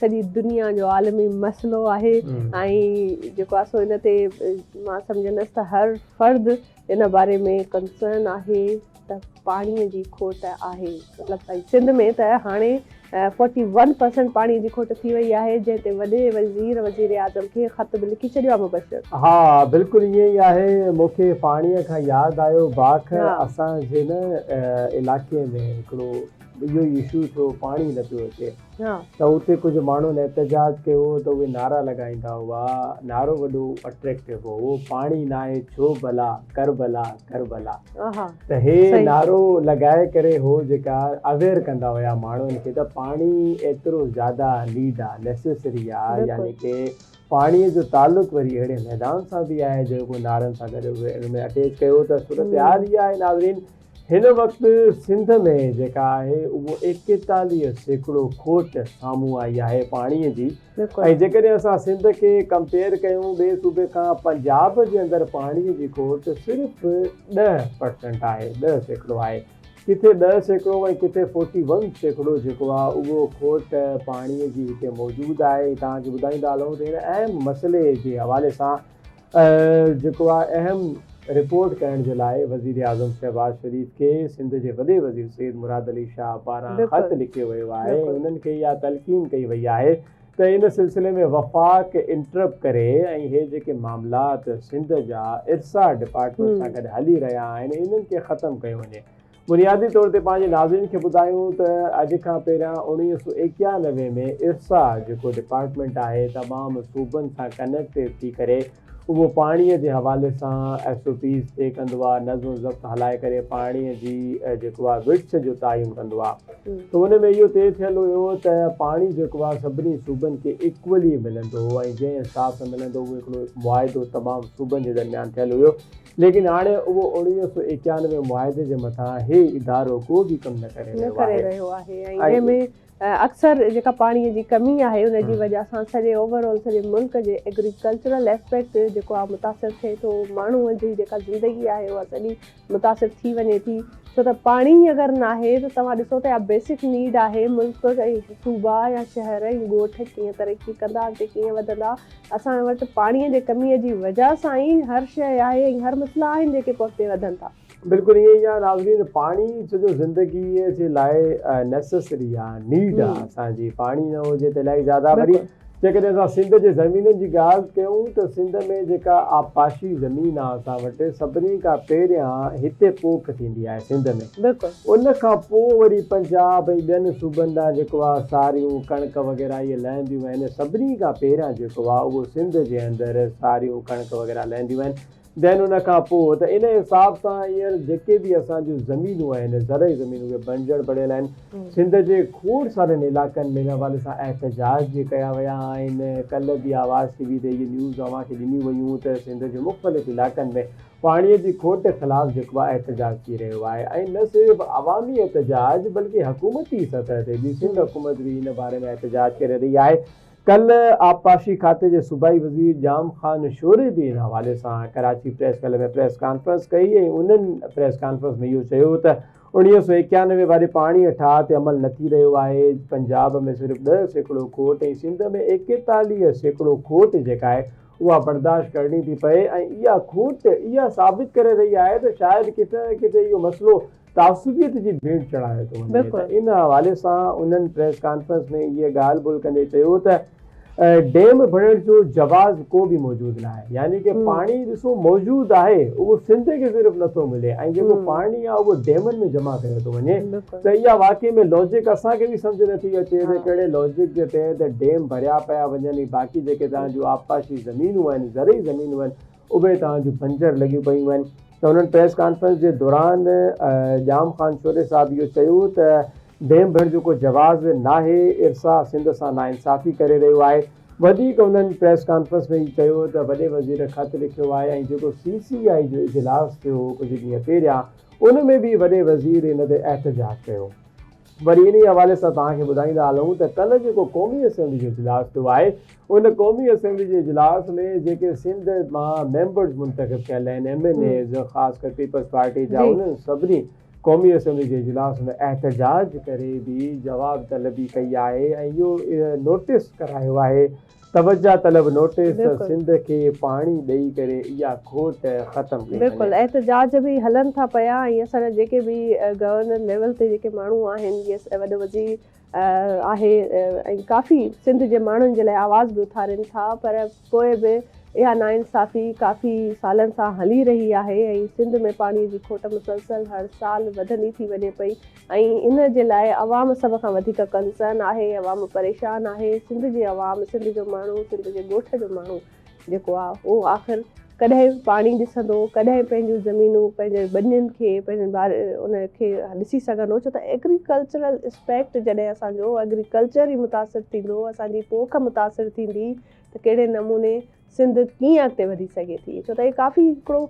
सॼी दुनिया जो आलमी मसइलो आहे ऐं जेको आहे सो इन ते मां सम्झंदसि त हर फ़र्द इन बारे में कंसर्न आहे त पाणीअ जी खोट आहे। मतिलबु भई सिंध में त हाणे 41% पाणीअ जी खोट थी वई आहे, जंहिं ते वॾे वज़ीर आज़म खे ख़त बि लिखी छॾियो आहे मुबशर। हा बिल्कुलु ईअं ई आहे। मूंखे पाणीअ खां यादि आयो बाख असांजे न इलाइक़े में हिकिड़ो इहो इशू थियो, पाणी न पियो अचे त उते कुझु माण्हुनि एहतजाज कयो त उहे नारा लॻाईंदा हुआ। नारो वॾो अट्रैक्टिव हो, उहो पाणी न आहे छो भला कर भला कर भला। त हे नारो लॻाए करे हो जेका अवेयर कंदा हुया माण्हुनि खे त पाणी एतिरो ज़्यादा नीड आहे, नेसेसरी आहे। यानी कि पाणीअ जो तालुक़ु वरी अहिड़े मैदान सां बि आहे जेको नारनि सां गॾु हिन में अटैच कयो त सूरत हाल इहा आहे नाज़रीन। हिन वक़्तु सिंध में जेका आहे उहो 41% खोट साम्हूं आई आहे पाणीअ जी। ऐं जेकॾहिं असां सिंध खे कंपेयर कयूं ॿिए सूबे खां, पंजाब जे अंदरि पाणीअ जी खोट सिर्फ़ु 10% आहे, 10% आहे। किथे 10% ऐं किथे 41% जेको आहे उहो खोट पाणीअ जी हिते मौजूदु आहे। तव्हांखे ॿुधाईंदा हलूं त हिन अहम मसइले जे हवाले सां जेको आहे अहम रिपोर्ट करण जे लाइ वज़ीर आज़म शहबाज शरीफ़ खे सिंध जे वॾे वज़ीर सैयद मुराद अली शाह पारां ख़त लिखियो वियो आहे। उन्हनि खे इहा तलक़ीन कई वई आहे त इन सिलसिले में वफ़ाक़ इंटरप्ट करे ऐं इहे जेके मामलात सिंध जा इर्सा डिपार्टमेंट सां गॾु हली रहिया आहिनि इन्हनि खे ख़तमु कयो वञे। बुनियादी तौर ते पंहिंजे नाज़रीन खे ॿुधायूं त अॼु खां पहिरियां 1991 में इर्सा जेको डिपार्टमेंट आहे तमामु सूबनि सां कनेक्ट थी करे उहो पाणीअ जे हवाले सां SOPs तय कंदो आहे, नज़्म ज़ब्त हलाए करे पाणीअ जी जेको आहे विर्छ जो तइयन कंदो आहे। त हुन में इहो तय थियल हुयो त पाणी जेको आहे सभिनी सूबनि खे इक्वली मिलंदो ऐं जंहिं हिसाब सां मिलंदो उहो हिकिड़ो मुआइदो तमामु सूबनि जे दरमियान थियल हुयो। लेकिन हाणे उहो 1991 मुआइदे जे मथां हे इदारो को बि कमु न करे रहियो आहे। ऐं जंहिंमें अक्सर जेका पाणीअ जी कमी आहे उन जी वजह सां सॼे ओवरऑल सॼे मुल्क जे एग्रीकल्चरल एस्पेक्ट जेको आहे मुतासिर थिए थो। माण्हूअ जी जेका ज़िंदगी आहे उहा सॼी मुतासिर थी वञे थी। छो त पाणी अगरि न आहे त तव्हां ॾिसो त बेसिक नीड आहे। मुल्क ऐं सूबा या शहर ऐं ॻोठ कीअं तरक़ी कंदा, अॻिते कीअं वधंदा। असां वटि पाणीअ जे कमीअ जी वजह सां ई हर शइ आहे ऐं हर मसइला आहिनि जेके पोइ अॻिते वधनि था। बिल्कुलु ईअं ई आहे नाज़रीन। पाणी सॼो ज़िंदगीअ जे लाइ नेसेसरी आहे, नीड आहे असांजी। पाणी न हुजे त इलाही ज़्यादा वरी जेकॾहिं असां सिंध जे ज़मीननि जी ॻाल्हि कयूं त सिंध में जेका आबाशी ज़मीन आहे असां वटि सभिनी खां पहिरियां हिते पोख थींदी आहे सिंध में। उन खां पोइ वरी पंजाब ऐं ॿियनि सूबनि लाइ जेको आहे सारियूं कणिक वग़ैरह इहे लहंदियूं आहिनि। सभिनी खां पहिरियां जेको आहे उहो सिंध जे अंदरि सारियूं कणिक वग़ैरह लहंदियूं आहिनि। देन उन खां पोइ त इन हिसाब सां हींअर जेके बि असांजूं ज़मीनूं आहिनि ज़रई ज़मीनूं उहे बंजर पढ़ियल आहिनि। सिंध जे खोड़ सारनि इलाइक़नि में इन हवाले सां एहतजाज बि कया विया आहिनि। कल्ह बि आवाज़ TV ते इहे न्यूज़ अव्हांखे ॾिनियूं वयूं त सिंध जे मुख़्तलिफ़ इलाइक़नि में पाणीअ जी खोट ख़िलाफ़ जेको आहे एहतजाज थी रहियो आहे। ऐं न सिर्फ़ु अवामी एहतजाज बल्कि हुकूमती सतह ते बि सिंध हुकूमत बि इन बारे में एहतजाज करे रही आहे। कल्ह आबपाशी खाते जे सूबाई वज़ीर जाम ख़ान शोरे बि इन हवाले सां कराची प्रेस क्लब में प्रेस कॉन्फ्रेंस कई ऐं उन्हनि प्रेस कॉन्फ्रेंस में इहो चयो त 1991 वारे पाणीअ ठाह ते अमल न थी रहियो आहे। पंजाब में सिर्फ़ु 10% खोट ऐं सिंध में 41% खोट जेका आहे उहा बर्दाश्त करणी थी पए। ऐं इहा खोट इहा साबित करे रही आहे त शायदि किथे न किथे इहो मसइलो तासुबियत जी भेंट चढ़ाए थो वञे। इन हवाले सां उन्हनि प्रेस कॉन्फ्रेंस में इहा ॻाल्हि ॿोल कंदे चयो त डैम भरण जो जवाज़ को बि मौजूदु न आहे। यानी कि पाणी ॾिसो मौजूदु आहे, उहो सिंध खे सिर्फ़ु नथो मिले ऐं जेको पाणी आहे उहो डैमनि में जमा करे थो वञे। त इहा वाक़ई में लॉजिक असांखे बि सम्झ नथी अचे त कहिड़े लॉजिक जे तहत डैम भरिया पिया वञनि ऐं बाक़ी जेके तव्हांजूं आबपाशी ज़मीनूं आहिनि ज़रई ज़मीनूं आहिनि उहे तव्हांजूं बंजर लॻियूं पियूं आहिनि। त उन्हनि प्रेस कॉन्फ्रेंस जे दौरान जाम ख़ान शोरे साहब इहो चयो त डैम भरण जो को जवाज़ नाहे, इर्सा सिंध सां नाइंसाफ़ी करे रहियो आहे। वधीक उन्हनि प्रेस कॉन्फ्रेंस में चयो त वॾे वज़ीर ख़त लिखियो आहे ऐं जेको CCI जो इजलास थियो कुझु ॾींहं पहिरियां उन में बि वॾे वज़ीर इन ते एहतजाज कयो। वरी इन हवाले सां तव्हांखे ॿुधाईंदा हलूं त कल्ह जेको क़ौमी असेंबली जो इजलास थियो आहे उन क़ौमी असेंबली जे इजलास में जेके सिंध मां मेंबर्स मुंतख़ब कयल आहिनि MNAs ख़ासि कर पीपल्स पार्टी जा उन्हनि सभिनी क़ौमी असम्बली जे इजलास में एहतजाज करे बि जवाब तलबी कई आहे ऐं इहो नोटिस करायो आहे, तवजा तलब नोटिस बिल्कुलु। सिंध खे पाणी ॾेई करे इहा खोट ख़तमु कई बिल्कुलु वञे। एहतजाज बि हलनि था पिया ऐं असांजा जेके बि गवर्नर लेवल ते जेके माण्हू आहिनि जीअं वॾो वज़ीर आहे ऐं काफ़ी सिंध जे माण्हुनि जे लाइ आवाज़ बि उथारनि था, पर पोइ बि इहा नाइंसाफ़ी काफ़ी सालनि सां हली रही आहे ऐं सिंध में पाणीअ जी खोट मुसलसल हर साल वधंदी थी वञे पई ऐं इन जे लाइ अवाम सभ खां वधीक कंसर्न आहे, अवाम परेशान आहे। सिंध जी अवाम, सिंध जो माण्हू, सिंध जे ॻोठ जो माण्हू जेको आहे उहो आख़िर कॾहिं पाणी ॾिसंदो, कॾहिं पंहिंजूं ज़मीनूं पंहिंजे ॿनियुनि खे पंहिंजे उनखे ॾिसी सघंदो, छो त एग्रीकल्चरल एस्पेक्ट जॾहिं असांजो एग्रीकल्चर ई मुतासिर थींदो, असांजी पोख मुतासिर थींदी त कहिड़े नमूने सिंध कीअं अॻिते वधी सघे थी, छो त इहे काफ़ी हिकिड़ो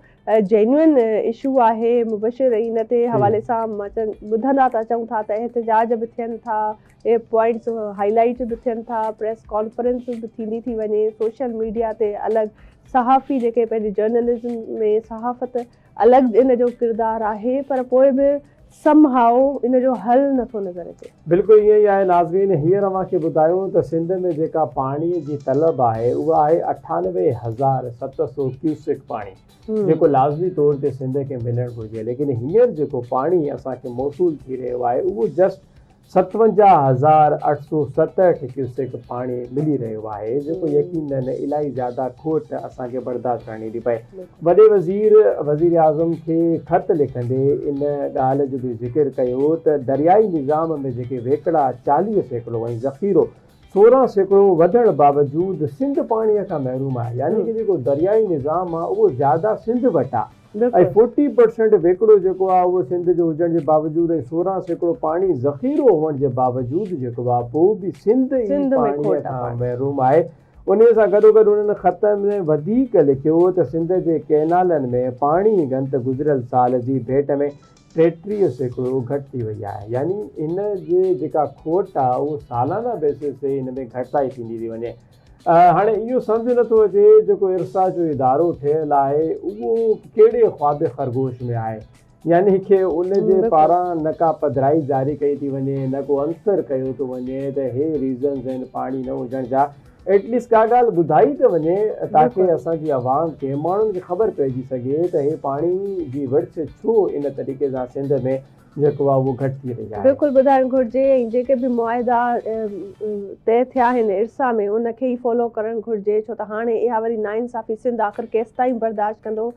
जेन्युइन इशू आहे। मुबशिर इन ते हवाले सां मां ॿुधंदा था अचूं था त एहतजाज बि थियनि था, इहे पॉइंट्स हाईलाइट बि थियनि था, प्रेस कॉन्फ्रेंस बि थींदी थी वञे, सोशल मीडिया ते अलॻि सहाफ़ी जेके पंहिंजे जर्नलिज़म में सहाफ़त अलॻि इन जो किरदारु आहे, पर पोइ बि समहाउ इन जो हल नथो नज़र अचे। बिल्कुलु ईअं ई आहे नाज़रीन। हींअर अव्हांखे ॿुधायूं त सिंध में जेका पाणीअ जी तलब आहे उहा आहे 98,700 क्यूसेक पाणी, जेको लाज़मी तौर ते सिंध खे मिलणु घुरिजे। लेकिन हींअर जेको पाणी असांखे मौसूल थी रहियो आहे उहो जस्ट 57,867 क्यूसेक पाणी मिली रहियो आहे, जेको यकीनन इलाही ज़्यादा खोट असांखे बर्दाश्त करणी थी पए। वॾे वज़ीर आज़म खे ख़त लिखंदे इन ॻाल्हि जो बि ज़िक्र कयो त दरियाई निज़ाम में जेके वेकिड़ा 40% ऐं ज़ख़ीरो 16% वधण बावजूदि सिंध पाणीअ खां महरूम आहे, यानी कि जेको दरियाई निज़ाम आहे उहो ज़्यादा सिंध वटि आहे ऐं 40% वेकिड़ो जेको आहे उहो सिंध जो हुजण जे बावजूदि ऐं 16% पाणी ज़ख़ीरो हुअण जे बावजूदि जेको आहे पोइ बि सिंध पाणीअ खां महरूम आहे। उन सां गॾोगॾु उन्हनि ख़त में वधीक लिखियो त सिंध जे कैनालनि में पाणी गंत गुज़िरियल साल जी भेट में 33% घटि थी वई आहे, यानी इन जे जेका खोट आहे उहो सालाना बेसिस ते इन में घटिताई थींदी थी वञे। हाणे इहो सम्झ नथो अचे जेको इरसा जो इदारो ठहियलु आहे उहो कहिड़े ख्वाब ख़रगोश में आहे, यानी कि उन जे पारां न का पधिराई जारी कई थी वञे, न को अंसर कयो थो वञे त हे रीज़न्स आहिनि पाणी न हुजण जा। एटलीस्ट का ॻाल्हि ॿुधाई त वञे ताकी असांजी आवाम खे, माण्हुनि खे ख़बर पइजी सघे त हे पाणी जी विर्छ छो इन तरीक़े सां सिंध में जेको आहे उहो घटि थी रही आहे। बिल्कुलु ॿुधाइणु घुरिजे ऐं जेके बि मुआइदा तय थिया आहिनि इरसा में उनखे ई फॉलो करणु घुरिजे, छो त हाणे इहा वरी नाइंसाफ़ी सिंध आख़िर केसिताईं बर्दाश्त कंदो।